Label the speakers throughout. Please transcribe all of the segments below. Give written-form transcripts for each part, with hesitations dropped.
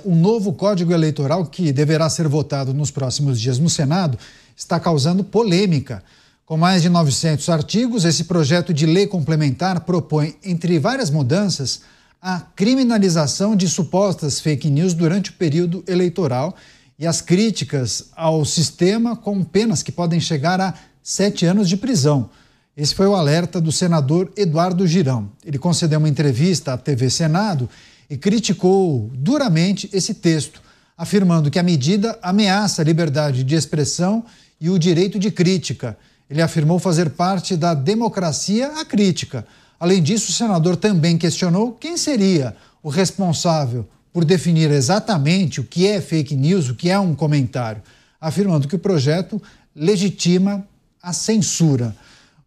Speaker 1: O novo Código Eleitoral, que deverá ser votado nos próximos dias no Senado, está causando polêmica. Com mais de 900 artigos, esse projeto de lei complementar propõe, entre várias mudanças, a criminalização de supostas fake news durante o período eleitoral e as críticas ao sistema com penas que podem chegar a 7 anos de prisão. Esse foi o alerta do senador Eduardo Girão. Ele concedeu uma entrevista à TV Senado e criticou duramente esse texto, afirmando que a medida ameaça a liberdade de expressão e o direito de crítica. Ele afirmou fazer parte da democracia a crítica. Além disso, o senador também questionou quem seria o responsável por definir exatamente o que é fake news, o que é um comentário, afirmando que o projeto legitima a censura.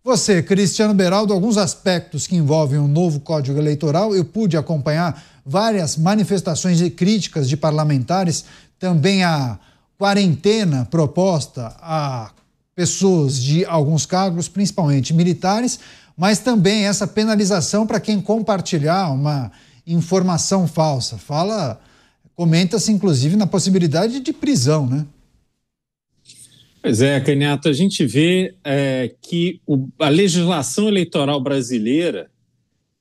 Speaker 1: Você, Cristiano Beraldo, alguns aspectos que envolvem o novo Código Eleitoral, eu pude acompanhar várias manifestações e críticas de parlamentares, também a quarentena proposta a pessoas de alguns cargos, principalmente militares, mas também essa penalização para quem compartilhar uma informação falsa. Comenta-se inclusive na possibilidade de prisão, né?
Speaker 2: Pois é, Canhato, a gente vê que a legislação eleitoral brasileira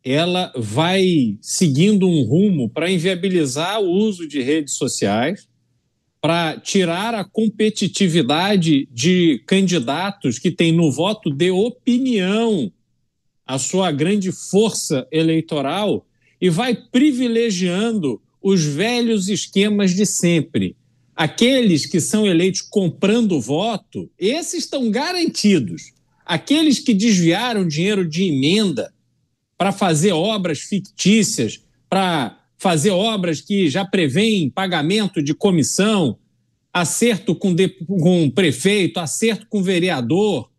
Speaker 2: ela vai seguindo um rumo para inviabilizar o uso de redes sociais, para tirar a competitividade de candidatos que têm no voto de opinião a sua grande força eleitoral e vai privilegiando os velhos esquemas de sempre. Aqueles que são eleitos comprando voto, esses estão garantidos. Aqueles que desviaram dinheiro de emenda para fazer obras fictícias, para fazer obras que já prevêem pagamento de comissão, acerto com prefeito, acerto com vereador,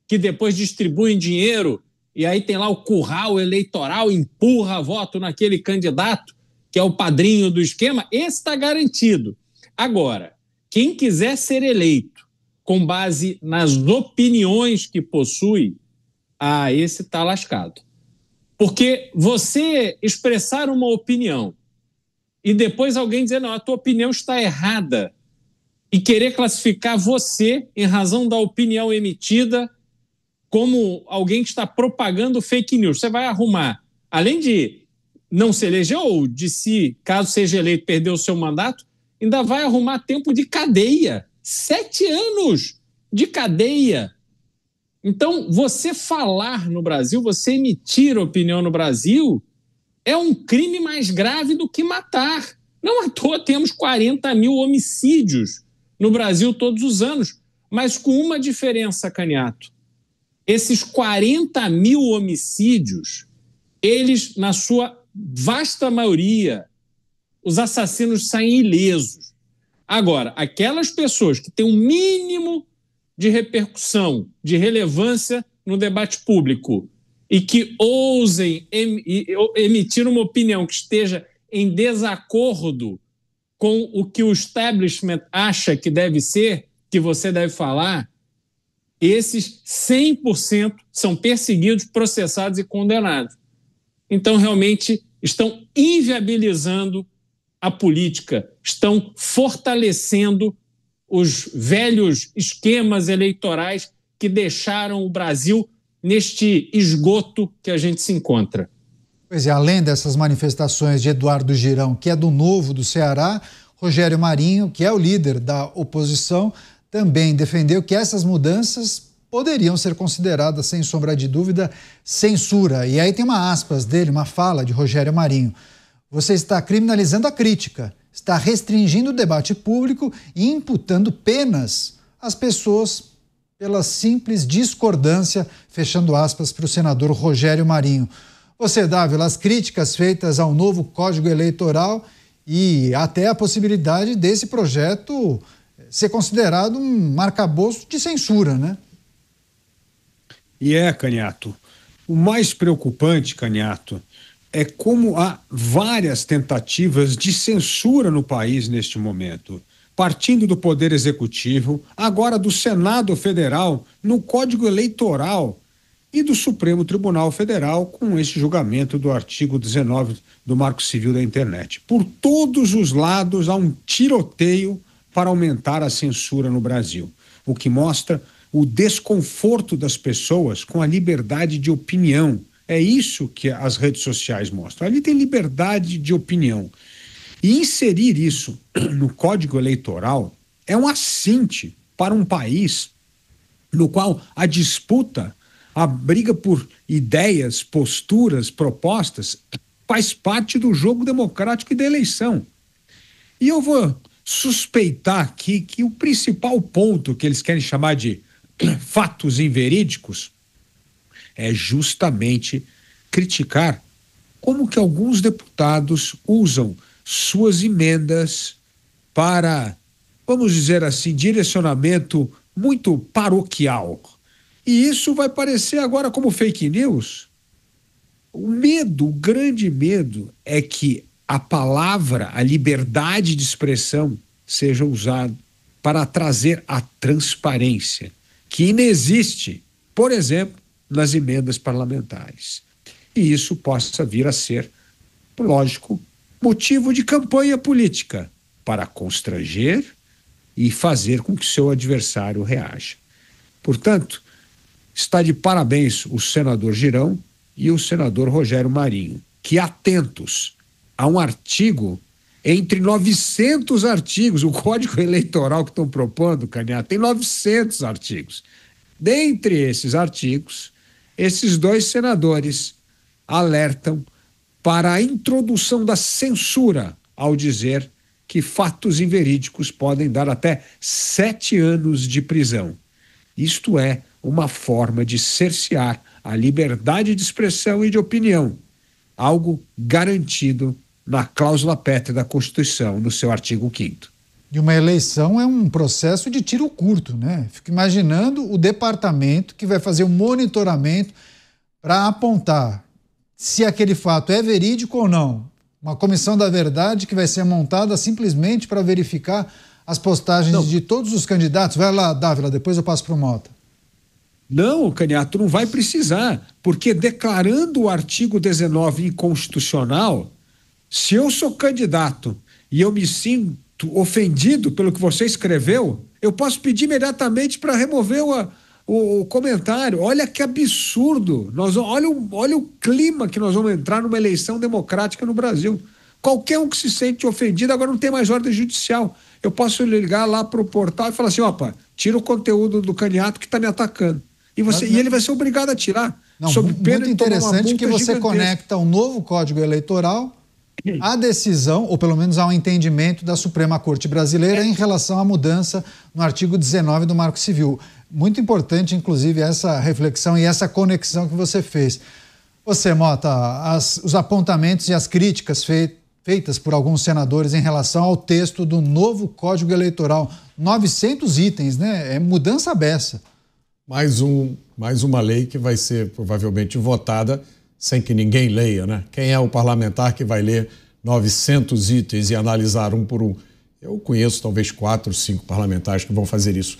Speaker 2: que depois distribuem dinheiro e aí tem lá o curral eleitoral, empurra voto naquele candidato que é o padrinho do esquema, esse está garantido. Agora, quem quiser ser eleito com base nas opiniões que possui, esse está lascado. Porque você expressar uma opinião e depois alguém dizer, não, a tua opinião está errada, e querer classificar você, em razão da opinião emitida, como alguém que está propagando fake news. Você vai arrumar, além de não se eleger ou de se, caso seja eleito, perder o seu mandato, ainda vai arrumar tempo de cadeia. 7 anos de cadeia. Então, você falar no Brasil, você emitir opinião no Brasil, é um crime mais grave do que matar. Não à toa temos 40 mil homicídios no Brasil todos os anos, mas com uma diferença, Canhato. Esses 40 mil homicídios, eles, na sua vasta maioria, os assassinos saem ilesos. Agora, aquelas pessoas que têm um mínimo de repercussão, de relevância no debate público e que ousem emitir uma opinião que esteja em desacordo com o que o establishment acha que deve ser, que você deve falar, esses 100% são perseguidos, processados e condenados. Então, realmente, estão inviabilizando a política, estão fortalecendo os velhos esquemas eleitorais que deixaram o Brasil neste esgoto que a gente se encontra.
Speaker 1: Pois é, além dessas manifestações de Eduardo Girão, que é do Novo do Ceará, Rogério Marinho, que é o líder da oposição, também defendeu que essas mudanças poderiam ser consideradas, sem sombra de dúvida, censura. E aí tem uma aspas dele, uma fala de Rogério Marinho. Você está criminalizando a crítica, está restringindo o debate público e imputando penas às pessoas pela simples discordância, fechando aspas para o senador Rogério Marinho. Você, Dávila, as críticas feitas ao novo Código Eleitoral e até a possibilidade desse projeto ser considerado um arcabouço de censura, né?
Speaker 3: Canhato. O mais preocupante, Canhato, é como há várias tentativas de censura no país neste momento, partindo do Poder Executivo, agora do Senado Federal, no Código Eleitoral. e do Supremo Tribunal Federal com esse julgamento do artigo 19 do Marco Civil da Internet. Por todos os lados há um tiroteio para aumentar a censura no Brasil, o que mostra o desconforto das pessoas com a liberdade de opinião. É isso que as redes sociais mostram. Ali tem liberdade de opinião. E inserir isso no Código Eleitoral é um assinte para um país no qual a disputa, a briga por ideias, posturas, propostas, faz parte do jogo democrático e da eleição. E eu vou suspeitar aqui que o principal ponto que eles querem chamar de fatos inverídicos é justamente criticar como que alguns deputados usam suas emendas para, vamos dizer assim, direcionamento muito paroquial. E isso vai parecer agora como fake news. O medo, o grande medo é que a palavra, a liberdade de expressão seja usada para trazer a transparência, que inexiste, por exemplo, nas emendas parlamentares. E isso possa vir a ser, lógico, motivo de campanha política para constranger e fazer com que seu adversário reaja. Portanto, está de parabéns o senador Girão e o senador Rogério Marinho, que atentos a um artigo, entre 900 artigos, o Código Eleitoral que estão propondo, Canhata, tem 900 artigos. Dentre esses artigos, esses dois senadores alertam para a introdução da censura ao dizer que fatos inverídicos podem dar até 7 anos de prisão. Isto é uma forma de cercear a liberdade de expressão e de opinião, algo garantido na cláusula pétrea da Constituição, no seu artigo 5º.
Speaker 1: E uma eleição é um processo de tiro curto, né? Fico imaginando o departamento que vai fazer o monitoramento para apontar se aquele fato é verídico ou não. Uma comissão da verdade que vai ser montada simplesmente para verificar as postagens de todos os candidatos. Vai lá, Dávila, depois eu passo para o Mota.
Speaker 3: Não, Canhato, não vai precisar, porque declarando o artigo 19 inconstitucional, se eu sou candidato e eu me sinto ofendido pelo que você escreveu, eu posso pedir imediatamente para remover o comentário. Olha que absurdo. Olha o clima que nós vamos entrar numa eleição democrática no Brasil. Qualquer um que se sente ofendido agora não tem mais ordem judicial. Eu posso ligar lá para o portal e falar assim, opa, tira o conteúdo do candidato que está me atacando. E ele vai ser obrigado a tirar.
Speaker 1: Não, sob pena muito interessante que você conecta o novo Código Eleitoral à decisão, ou pelo menos ao entendimento da Suprema Corte Brasileira em relação à mudança no artigo 19 do Marco Civil. Muito importante, inclusive, essa reflexão e essa conexão que você fez. Você, Mota, os apontamentos e as críticas feitas por alguns senadores em relação ao texto do novo Código Eleitoral. 900 itens, né? É mudança beça.
Speaker 4: Mais uma lei que vai ser provavelmente votada sem que ninguém leia, né? Quem é o parlamentar que vai ler 900 itens e analisar um por um? Eu conheço talvez 4, 5 parlamentares que vão fazer isso.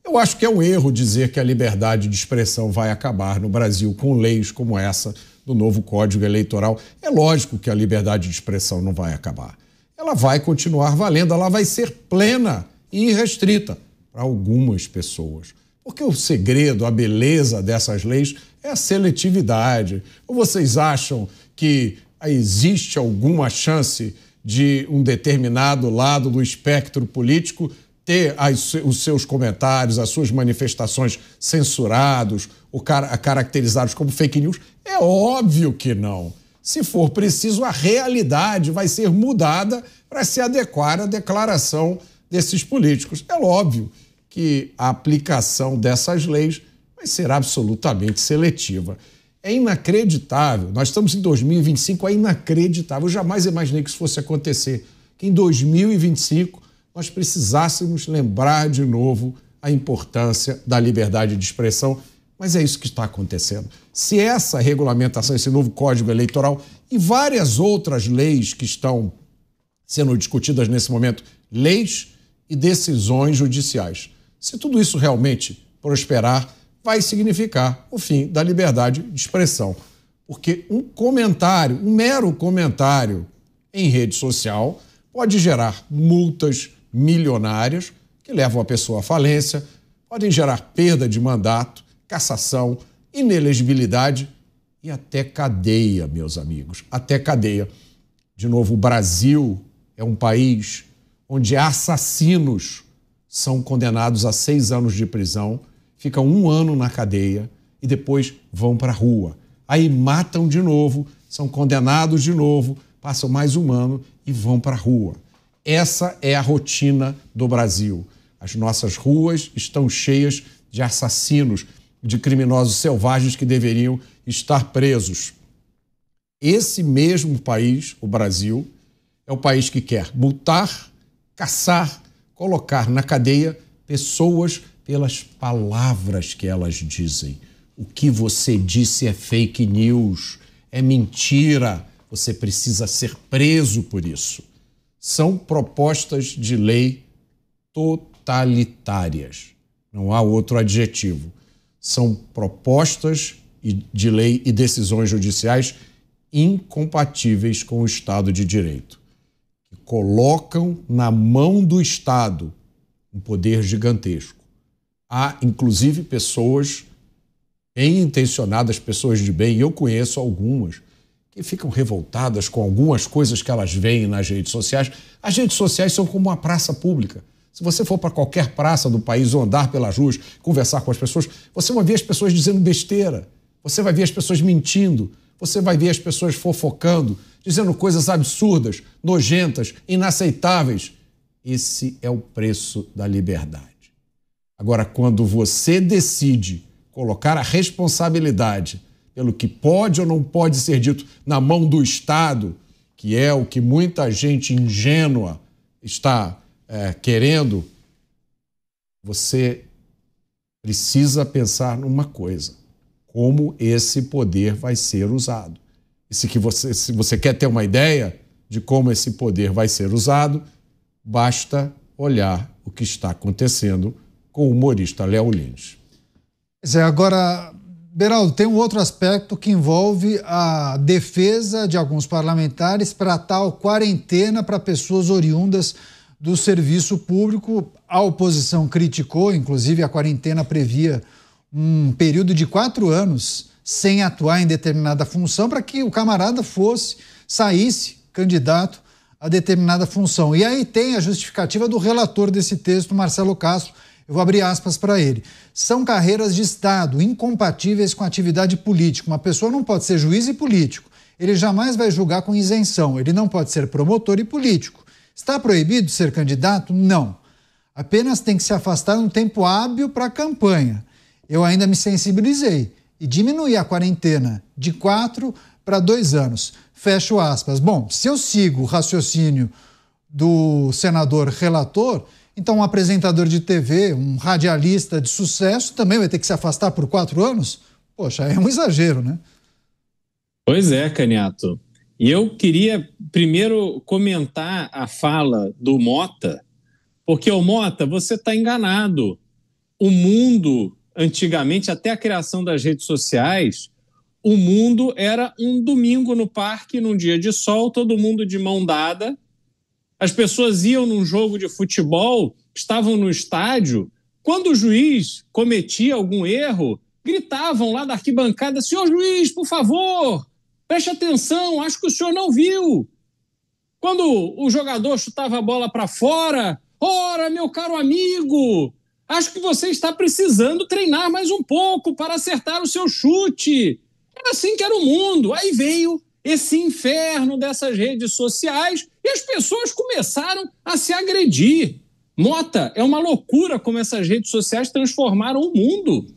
Speaker 4: Eu acho que é um erro dizer que a liberdade de expressão vai acabar no Brasil com leis como essa do novo Código Eleitoral. É lógico que a liberdade de expressão não vai acabar. Ela vai continuar valendo, ela vai ser plena e irrestrita para algumas pessoas. Porque o segredo, a beleza dessas leis é a seletividade. Ou vocês acham que existe alguma chance de um determinado lado do espectro político ter os seus comentários, as suas manifestações censurados ou caracterizados como fake news? É óbvio que não. Se for preciso, a realidade vai ser mudada para se adequar à declaração desses políticos. É óbvio que a aplicação dessas leis vai ser absolutamente seletiva. É inacreditável, nós estamos em 2025, é inacreditável, eu jamais imaginei que isso fosse acontecer, que em 2025 nós precisássemos lembrar de novo a importância da liberdade de expressão, mas é isso que está acontecendo. Se essa regulamentação, esse novo Código Eleitoral e várias outras leis que estão sendo discutidas nesse momento, leis e decisões judiciais, se tudo isso realmente prosperar, vai significar o fim da liberdade de expressão. Porque um comentário, um mero comentário em rede social pode gerar multas milionárias que levam a pessoa à falência, podem gerar perda de mandato, cassação, inelegibilidade e até cadeia, meus amigos, até cadeia. De novo, o Brasil é um país onde assassinos são condenados a 6 anos de prisão, ficam 1 ano na cadeia e depois vão para a rua. Aí matam de novo, são condenados de novo, passam mais 1 ano e vão para a rua. Essa é a rotina do Brasil. As nossas ruas estão cheias de assassinos, de criminosos selvagens que deveriam estar presos. Esse mesmo país, o Brasil, é o país que quer multar, caçar, colocar na cadeia pessoas pelas palavras que elas dizem. O que você disse é fake news, é mentira, você precisa ser preso por isso. São propostas de lei totalitárias. Não há outro adjetivo. São propostas de lei e decisões judiciais incompatíveis com o Estado de Direito, que colocam na mão do Estado um poder gigantesco. Há, inclusive, pessoas bem intencionadas, pessoas de bem, e eu conheço algumas, que ficam revoltadas com algumas coisas que elas veem nas redes sociais. As redes sociais são como uma praça pública. Se você for para qualquer praça do país ou andar pelas ruas, conversar com as pessoas, você vai ver as pessoas dizendo besteira, você vai ver as pessoas mentindo, você vai ver as pessoas fofocando, dizendo coisas absurdas, nojentas, inaceitáveis. Esse é o preço da liberdade. Agora, quando você decide colocar a responsabilidade pelo que pode ou não pode ser dito na mão do Estado, que é o que muita gente ingênua está querendo, você precisa pensar numa coisa: como esse poder vai ser usado. E se você quer ter uma ideia de como esse poder vai ser usado, basta olhar o que está acontecendo com o humorista Léo Lins.
Speaker 1: Agora, Beraldo, tem um outro aspecto que envolve a defesa de alguns parlamentares para tal quarentena para pessoas oriundas do serviço público. A oposição criticou, inclusive a quarentena previa um período de 4 anos sem atuar em determinada função para que o camarada saísse candidato a determinada função. E aí tem a justificativa do relator desse texto, Marcelo Castro. Eu vou abrir aspas para ele. São carreiras de Estado incompatíveis com a atividade política. Uma pessoa não pode ser juiz e político. Ele jamais vai julgar com isenção. Ele não pode ser promotor e político. Está proibido ser candidato? Não. Apenas tem que se afastar num tempo hábil para a campanha. Eu ainda me sensibilizei e diminuí a quarentena de 4 para 2 anos. Fecho aspas. Bom, se eu sigo o raciocínio do senador relator, então um apresentador de TV, um radialista de sucesso, também vai ter que se afastar por 4 anos? Poxa, é um exagero, né?
Speaker 2: Pois é, Caniato. E eu queria primeiro comentar a fala do Mota, porque, Mota, você está enganado. O mundo, antigamente, até a criação das redes sociais, o mundo era um domingo no parque, num dia de sol, todo mundo de mão dada. As pessoas iam num jogo de futebol, estavam no estádio. Quando o juiz cometia algum erro, gritavam lá da arquibancada: senhor juiz, por favor, preste atenção, acho que o senhor não viu. Quando o jogador chutava a bola para fora: ora, meu caro amigo, acho que você está precisando treinar mais um pouco para acertar o seu chute. Era assim que era o mundo. Aí veio esse inferno dessas redes sociais e as pessoas começaram a se agredir. Mota, é uma loucura como essas redes sociais transformaram o mundo.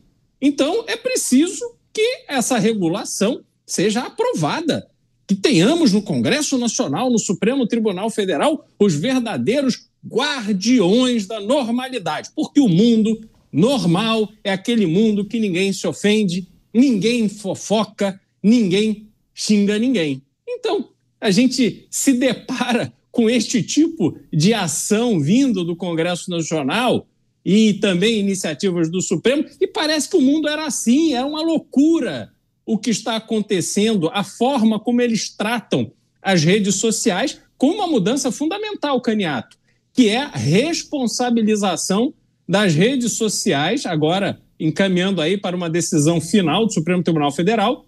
Speaker 2: Então, é preciso que essa regulação seja aprovada, que tenhamos no Congresso Nacional, no Supremo Tribunal Federal, os verdadeiros guardiões da normalidade, porque o mundo normal é aquele mundo que ninguém se ofende, ninguém fofoca, ninguém xinga ninguém. Então, a gente se depara com este tipo de ação vindo do Congresso Nacional e também iniciativas do Supremo, e parece que o mundo era assim, era uma loucura o que está acontecendo, a forma como eles tratam as redes sociais, com uma mudança fundamental, Caniato, que é a responsabilização das redes sociais, agora encaminhando aí para uma decisão final do Supremo Tribunal Federal,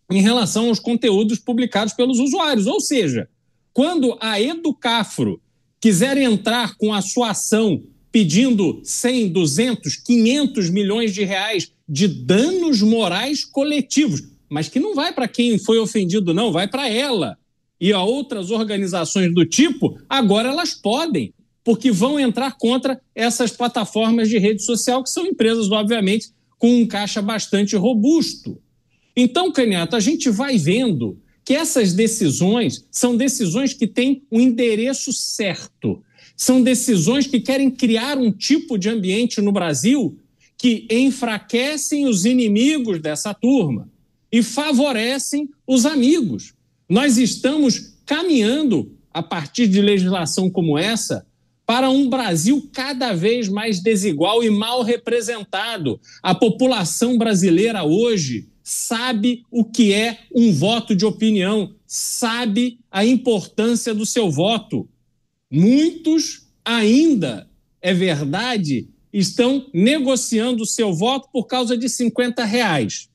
Speaker 2: em relação aos conteúdos publicados pelos usuários. Ou seja, quando a Educafro quiser entrar com a sua ação pedindo 100, 200, 500 milhões de reais de danos morais coletivos, mas que não vai para quem foi ofendido, não, vai para ela e a outras organizações do tipo, agora elas podem, porque vão entrar contra essas plataformas de rede social, que são empresas, obviamente, com um caixa bastante robusto. Então, Caniato, a gente vai vendo que essas decisões são decisões que têm um endereço certo. São decisões que querem criar um tipo de ambiente no Brasil que enfraquecem os inimigos dessa turma e favorecem os amigos. Nós estamos caminhando, a partir de legislação como essa, para um Brasil cada vez mais desigual e mal representado. A população brasileira hoje sabe o que é um voto de opinião, sabe a importância do seu voto. Muitos ainda, é verdade, estão negociando o seu voto por causa de R$50.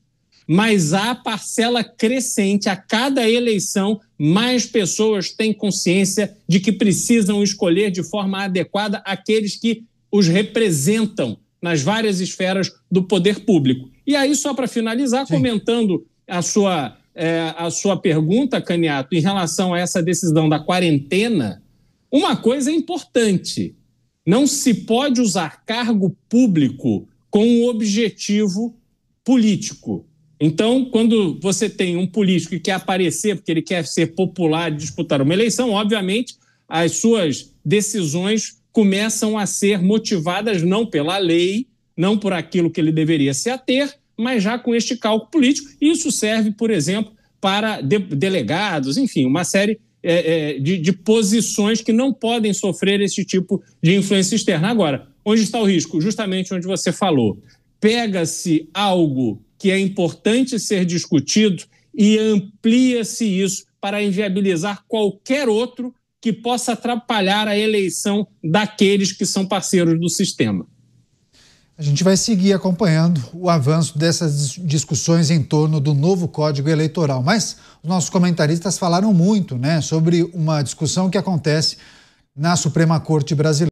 Speaker 2: Mas há parcela crescente, a cada eleição, mais pessoas têm consciência de que precisam escolher de forma adequada aqueles que os representam nas várias esferas do poder público. E aí, só para finalizar, sim, comentando a sua pergunta, Caniato, em relação a essa decisão da quarentena, uma coisa é importante: não se pode usar cargo público com um objetivo político. Então, quando você tem um político que quer aparecer porque ele quer ser popular e disputar uma eleição, obviamente, as suas decisões começam a ser motivadas não pela lei, não por aquilo que ele deveria se ater, mas já com este cálculo político. Isso serve, por exemplo, para delegados, enfim, uma série de posições que não podem sofrer esse tipo de influência externa. Agora, onde está o risco? Justamente onde você falou. Pega-se algo que é importante ser discutido e amplia-se isso para inviabilizar qualquer outro que possa atrapalhar a eleição daqueles que são parceiros do sistema.
Speaker 1: A gente vai seguir acompanhando o avanço dessas discussões em torno do novo Código Eleitoral, mas os nossos comentaristas falaram muito, sobre uma discussão que acontece na Suprema Corte Brasileira.